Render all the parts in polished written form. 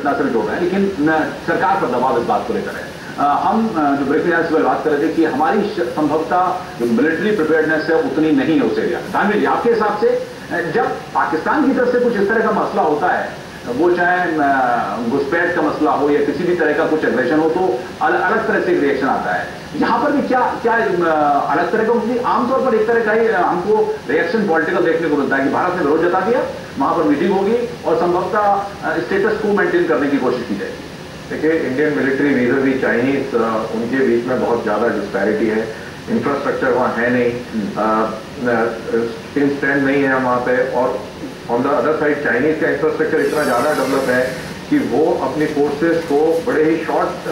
घटना से जोड़ रहे हैं, लेकिन सरकार पर दबाव इस बात को लेकर है। हम जो ब्रेकिंग न्यूज में बात कर रहे थे कि हमारी संभवतः जो मिलिट्री प्रिपेयर्डनेस है उतनी नहीं है उस एरिया में। दानवीर जी, आपके हिसाब से जब पाकिस्तान की तरफ से कुछ इस तरह का मसला होता है, वो चाहे घुसपैठ का मसला हो या किसी भी तरह का कुछ एग्रेशन हो, तो अलग तरह से रिएक्शन आता है। यहाँ पर भी क्या क्या अलग तरह का, क्योंकि आमतौर पर एक तरह का ही हमको रिएक्शन पॉलिटिकल देखने को मिलता है कि भारत ने विरोध जता दिया, वहां पर मीटिंग होगी और संभवतः स्टेटस को मेंटेन करने की कोशिश की जाएगी। देखिए, इंडियन मिलिट्री वीज़ चाइनीज, उनके बीच में बहुत ज्यादा डिस्पैरिटी है। इंफ्रास्ट्रक्चर वहाँ है नहीं, स्टैंड नहीं है वहाँ पे, और on the other side Chinese का इंफ्रास्ट्रक्चर इतना ज्यादा डेवलप है कि वो अपनी फोर्सेस को बड़े ही शॉर्ट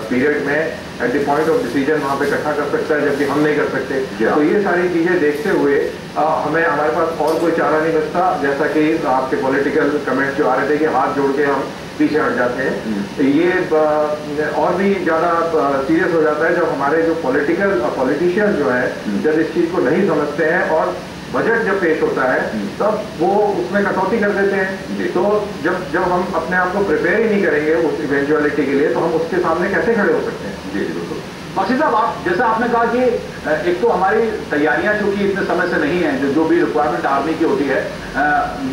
पीरियड में at the point of decision वहाँ पे इकट्ठा कर सकता है, जबकि हम नहीं कर सकते। तो ये सारी चीजें देखते हुए हमारे पास और कोई चारा नहीं बचता, जैसा कि आपके पॉलिटिकल कमेंट्स जो आ रहे थे कि हाथ जोड़ के हम पीछे हट जाते हैं। ये और भी ज्यादा सीरियस हो जाता है जब हमारे जो पॉलिटिशियन जो है जब इस चीज को नहीं समझते हैं और बजट जब पेश होता है तब वो उसमें कटौती कर देते हैं। तो जब हम अपने आप को प्रिपेयर ही नहीं करेंगे उस इवेंचुअलिटी के लिए, तो हम उसके सामने कैसे खड़े हो सकते हैं? जी जी बिल्कुल। बख्शी साहब, आप जैसा आपने कहा कि एक तो हमारी तैयारियां चूंकि इतने समय से नहीं है, जो भी रिक्वायरमेंट आर्मी की होती है,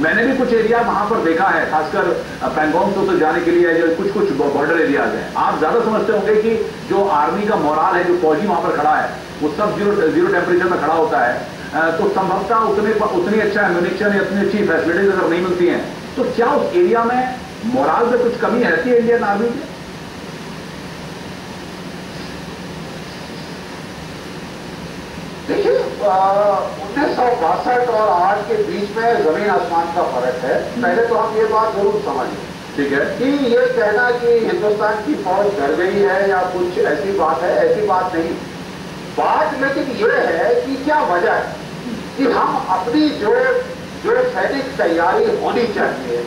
मैंने भी कुछ एरिया वहां पर देखा है, खासकर पैंगोंग तो जाने के लिए जो कुछ बॉर्डर एरियाज हैं। आप ज्यादा समझते होंगे कि जो आर्मी का मोराल है, जो फौजी वहां पर खड़ा है, वो सब जीरो टेम्परेचर में खड़ा होता है, तो संभवतः उतनी अच्छा एम्यूनिशन या उतनी अच्छी फैसिलिटीज अगर नहीं मिलती हैं, तो क्या उस एरिया में मोराल में कुछ कमी रहती है इंडियन आर्मी की? देखिए, 1962 और आज के बीच में जमीन आसमान का फर्क है। पहले तो हम ये बात जरूर समझें, ठीक है, कि ये कहना कि हिंदुस्तान की फौज डर गई है या कुछ ऐसी बात है, ऐसी बात नहीं। बात लेकिन ये है कि क्या वजह है कि हम अपनी जो सैनिक तैयारी होनी चाहिए,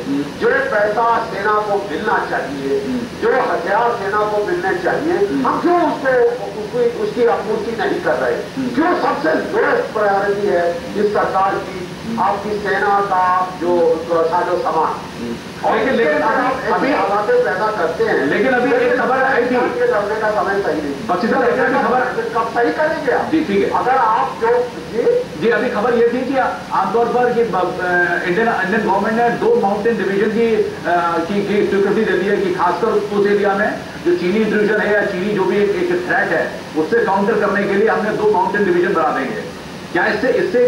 जो पैसा सेना को मिलना चाहिए, जो हथियार सेना को मिलने चाहिए, हम क्यों उसकी आपूर्ति नहीं कर रहे? क्यों सबसे लोएस्ट प्रायोरिटी है इस सरकार की आपकी सेना का जो साजो सामान? लेकिन अभी हालातें पैदा करते हैं। लेकिन अभी एक खबर आई थी, लड़ने का समय सही नहीं। बख्शी साहब, खबर कब सही करेंगे आप? जी ठीक है। अगर आप जो जी अभी खबर ये थी कि आमतौर पर कि इंडियन गवर्नमेंट ने 2 माउंटेन डिवीजन की स्वीकृति दे दी है कि खासकर उस एरिया में जो चीनी इंट्रूजन है या चीनी जो भी एक थ्रेट है उससे काउंटर करने के लिए हमने 2 माउंटेन डिवीजन बना देंगे। क्या इससे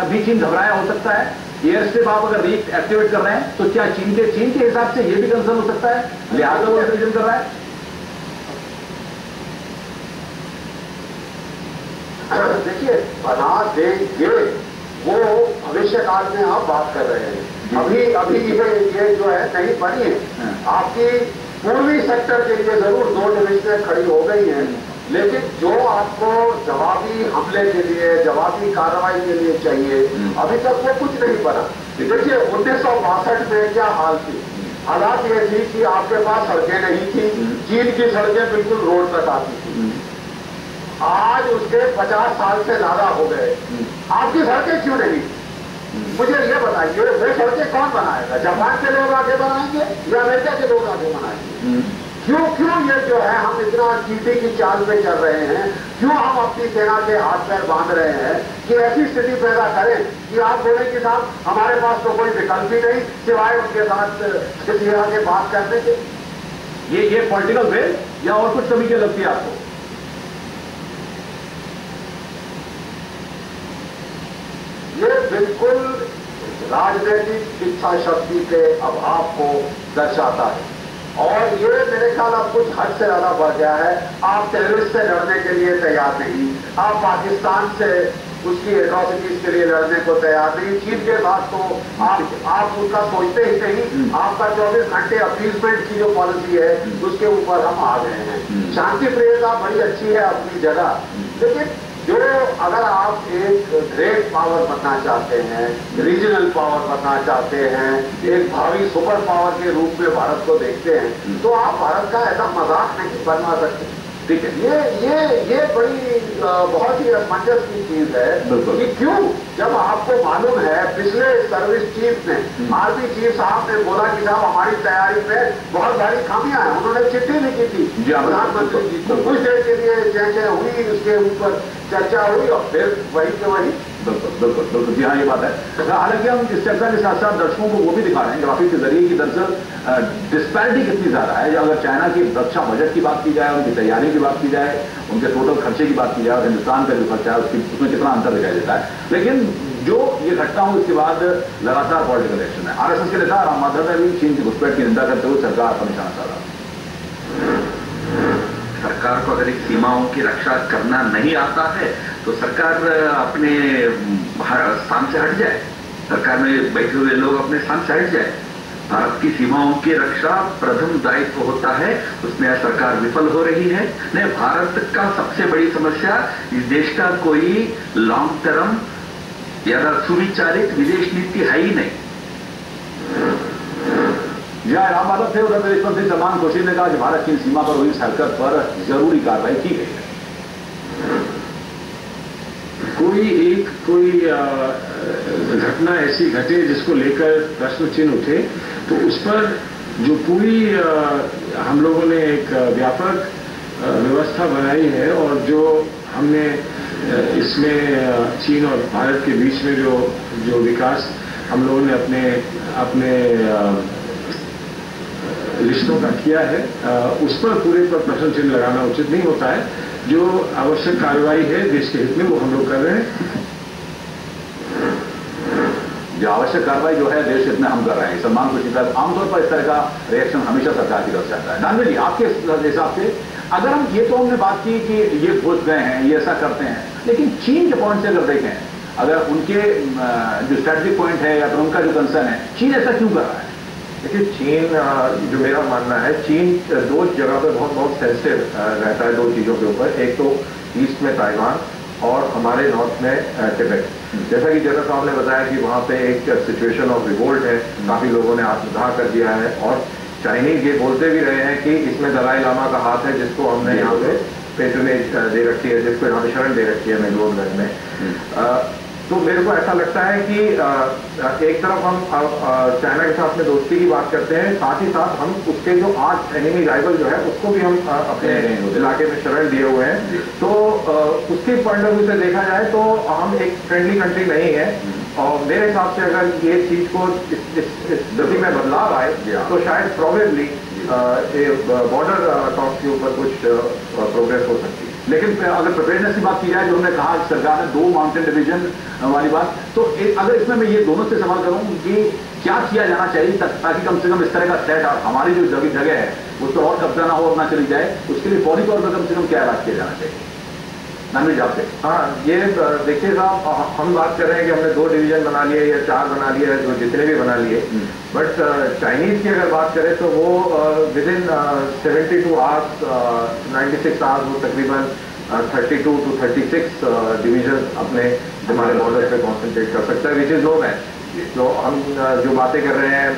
भी चीन घबराया हो सकता है? एयर स्ट्रिप आप अगर रीएक्टिवेट कर रहे हैं तो क्या चीन के हिसाब से ये भी कंसर्न हो सकता है, लिहाजा वो डिवीजन कर रहा है? देखिए, बना देंगे वो भविष्य काल में आप बात कर रहे हैं। अभी ये जो है नहीं बनी है। आपकी पूर्वी सेक्टर के लिए जरूर 2 डिवीजन खड़ी हो गई हैं, लेकिन जो आपको जवाबी हमले के लिए, जवाबी कार्रवाई के लिए चाहिए, अभी तक वो कुछ नहीं बना। देखिए, 1962 में क्या हाल थी? हालात ये थी कि आपके पास सड़कें नहीं थी, चीन की सड़कें बिल्कुल रोड तक आती थी। आज उसके 50 साल से ज्यादा हो गए, आपकी सड़कें क्यों नहीं? मुझे ये बताइए, वे सड़कें कौन बनाएगा? जापान के लोग आगे बनाएंगे या अमेरिका के लोग आगे बनाएंगे? क्यों ये जो है हम इतना चीटी की चाल पे चल रहे हैं? क्यों हम अपनी सेना के हाथ पैर बांध रहे हैं कि ऐसी स्थिति पैदा करें कि आप बोले कि साहब हमारे पास तो कोई विकल्प ही नहीं सिवाय उनके साथ किसी तरह के बात करने के? ये पॉलिटिकल वेल या और कुछ कमी क्या लगती है आपको? ये बिल्कुल राजनीतिक इच्छा शक्ति के अभाव को दर्शाता है, और ये मेरे ख्याल अब कुछ हद से ज्यादा बढ़ गया है। आप टेररिस्ट से लड़ने के लिए तैयार नहीं, आप पाकिस्तान से उसकी एट्रॉसिटीज के लिए लड़ने को तैयार नहीं, चीन के साथ तो आप उसका सोचते ही नहीं। आपका 24 घंटे अपीजमेंट की जो पॉलिसी है उसके ऊपर हम आ गए हैं। शांति प्रियता बड़ी अच्छी है अपनी जगह, लेकिन जो अगर आप एक ग्रेट पावर बनना चाहते हैं, रीजनल पावर बनना चाहते हैं, एक भावी सुपर पावर के रूप में भारत को देखते हैं, तो आप भारत का ऐसा मजाक नहीं बनवा सकते। ठीक है। ये बड़ी बहुत ही असमंजस की चीज है कि क्यों, जब आपको मालूम है पिछले सर्विस चीफ ने, आर्मी चीफ साहब ने बोला कि साहब हमारी तैयारी में बहुत सारी खामियां हैं, उन्होंने चिट्ठी लिखी थी प्रधानमंत्री जी को, कुछ देर के लिए चर्चा हुई, उसके ऊपर चर्चा हुई और फिर वही के वही। बिल्कुल जी हाँ, ये बात है। हालांकि हम इस चर्चा के साथ साथ दर्शकों को वो भी दिखा रहे हैं ग्राफिक के जरिए कि दरअसल डिस्पैरिटी कितनी ज्यादा है। अगर चाइना की रक्षा बजट की बात की जाए, उनकी तैयारी की बात की जाए, उनके टोटल खर्चे की बात की जाए और हिंदुस्तान का जो खर्चा है उसमें कितना अंतर दिखाई देता है। लेकिन जो ये घटना हुई उसके बाद लगातार पॉलिटिकल एक्शन है। आरएसएस के नेता राम माधव ने भी चीन की घुसपैठ की निंदा करते हुए सरकार पर निशाना साधा। सरकार को अगर एक सीमाओं की रक्षा करना नहीं आता है तो सरकार अपने स्थान से हट जाए, सरकार में बैठे हुए लोग अपने स्थान से हट जाए। भारत की सीमाओं की रक्षा प्रथम दायित्व होता है, उसमें सरकार विफल हो रही है। नहीं, भारत का सबसे बड़ी समस्या इस देश का कोई लॉन्ग टर्म या सुविचारित विदेश नीति है ही नहीं। जहाँ राम माधव थे, उधर विदेश मंत्री सलमान खुर्शीद ने कहा कि भारत चीन सीमा पर हुई इस हरकत पर जरूरी कार्रवाई की गई है। कोई घटना ऐसी घटे जिसको लेकर प्रश्न चिन्ह उठे, तो उस पर जो पूरी हम लोगों ने एक व्यापक व्यवस्था बनाई है और जो हमने इसमें चीन और भारत के बीच में जो विकास हम लोगों ने अपने रिश्तों का किया है, उस पर पूरे पर प्रश्न चिन्ह लगाना उचित नहीं होता है। जो आवश्यक कार्रवाई है देश के हित में वो हम लोग कर रहे हैं। जो आवश्यक कार्रवाई जो है देश हित में हम कर रहे हैं। सलमान खुर्शीद साहब, आमतौर पर इस तरह का रिएक्शन हमेशा सरकार की तरफ से आता है। दानवे जी, आपके हिसाब से अगर हम ये तो हमने बात की कि ये घुस गए हैं, ये ऐसा करते हैं, लेकिन चीन के पॉइंट से अगर देखें, अगर उनके जो स्ट्रेटेजिक पॉइंट है या फिर उनका जो कंसर्न है, चीन ऐसा क्यों कर रहा है? देखिए, चीन जो मेरा मानना है, चीन दो जगह पे बहुत सेंसिटिव रहता है, दो चीज़ों के ऊपर। एक तो ईस्ट में ताइवान और हमारे नॉर्थ में तिब्बत। जैसा कि जनरल साहब ने बताया कि वहाँ पे एक सिचुएशन ऑफ रिवोल्ट है, काफ़ी लोगों ने आत्मदाह कर दिया है और चाइनीज ये बोलते भी रहे हैं कि इसमें दलाई लामा का हाथ है, जिसको हमने यहाँ पे पेट्रोनेज दे रखी है, जिसको यहाँ पे शरण दे रखी है मैंगलोर में। तो मेरे को ऐसा लगता है कि एक तरफ हम चाइना के साथ में दोस्ती की बात करते हैं, साथ ही साथ हम उसके जो आर्च एनिमी राइवल जो है उसको भी हम अपने इलाके में शरण दिए हुए हैं। तो उसके पॉइंट ऑफ व्यू से देखा जाए तो हम एक फ्रेंडली कंट्री नहीं है और मेरे हिसाब से अगर ये चीज को इस गति में बदलाव आए तो शायद प्रोबेबली बॉर्डर टॉक के ऊपर कुछ प्रोग्रेस हो सकती है। लेकिन अगर प्रिपेयरनेस की बात की जाए, जो हमने कहा सरकार ने 2 माउंटेन डिवीजन वाली बात, तो अगर इसमें मैं ये दोनों से सवाल करूं कि क्या किया जाना चाहिए ताकि कम से कम इस तरह का सेट हमारी जो जगह है उस पर और कब्जा ना हो और ना चली जाए, उसके लिए फौरी तौर पर कम से कम क्या इलाज किया जाना चाहिए? नामी जी आपसे। हाँ, ये देखिए साहब, हम बात कर रहे हैं कि हमने 2 डिवीजन बना लिए या 4 बना लिए, जो जितने भी बना लिए, बट चाइनीज की अगर बात करें तो वो विद इन 72 आवर्स 96 आवर्स वो तकरीबन 32 to 36 डिवीजन अपने हमारे बॉर्डर पे कॉन्सेंट्रेट कर सकता है, विच इज नो मैच। तो हम जो बातें कर रहे हैं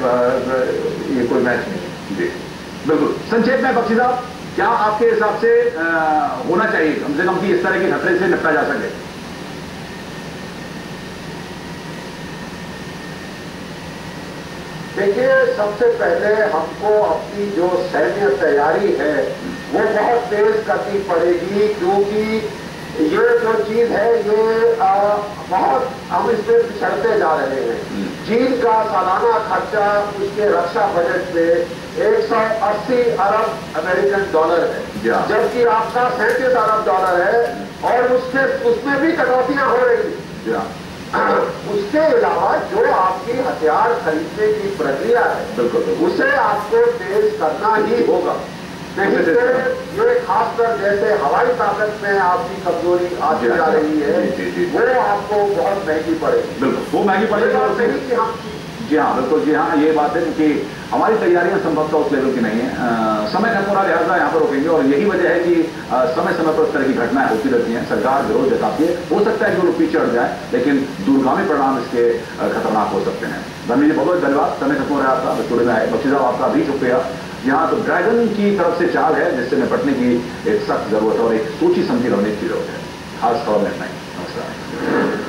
ये कोई मैच नहीं है। जी बिल्कुल। संक्षेप में बख्शी साहब, क्या आपके हिसाब से होना चाहिए कम से कम कि इस तरह के खतरे से निपटा जा सके? देखिए, सबसे पहले हमको अपनी जो सैन्य तैयारी है वो बहुत तेज करनी पड़ेगी, क्योंकि ये जो चीज है ये बहुत हम इसमें पिछड़ते जा रहे हैं। चीन का सालाना खर्चा उसके रक्षा बजट में 180 अरब अमेरिकन डॉलर है, जबकि आपका 37 अरब डॉलर है और उसमें भी कटौतियां हो रही हैं। उसके अलावा जो आपकी हथियार खरीदने की प्रक्रिया है उसे आपको तेज करना ही होगा। नहीं तो ये खासकर जैसे हवाई ताकत में आपकी कमजोरी आती जा रही है, वो आपको बहुत महंगी पड़ेगी। बिल्कुल, वो महंगी पड़ेगी और सही कि हम जी हाँ, बिल्कुल जी हाँ, ये बात है कि हमारी तैयारियां संभवतः उस लेवल की नहीं है। समय खत्म हो रहा, लिहाजा यहाँ पर रोकेंगे और यही वजह है कि समय समय पर इस तरह की घटनाएं होती रहती हैं। सरकार विरोध जताती है, हो सकता है कि वो पीछे हट जाए, लेकिन दूरगामी परिणाम इसके खतरनाक हो सकते हैं। धन्यवाद जी, बहुत बहुत धन्यवाद। समय खत्म हो रहा है आपका, स्टूडियो में आए। बख्शी साहब, आपका भी शुक्रिया। यहाँ तो ड्रैगन की तरफ से चाल है जिससे निपटने की एक सख्त जरूरत है और एक सोची समझी रणनीति की जरूरत है। खास खबर में इतना ही। नमस्कार।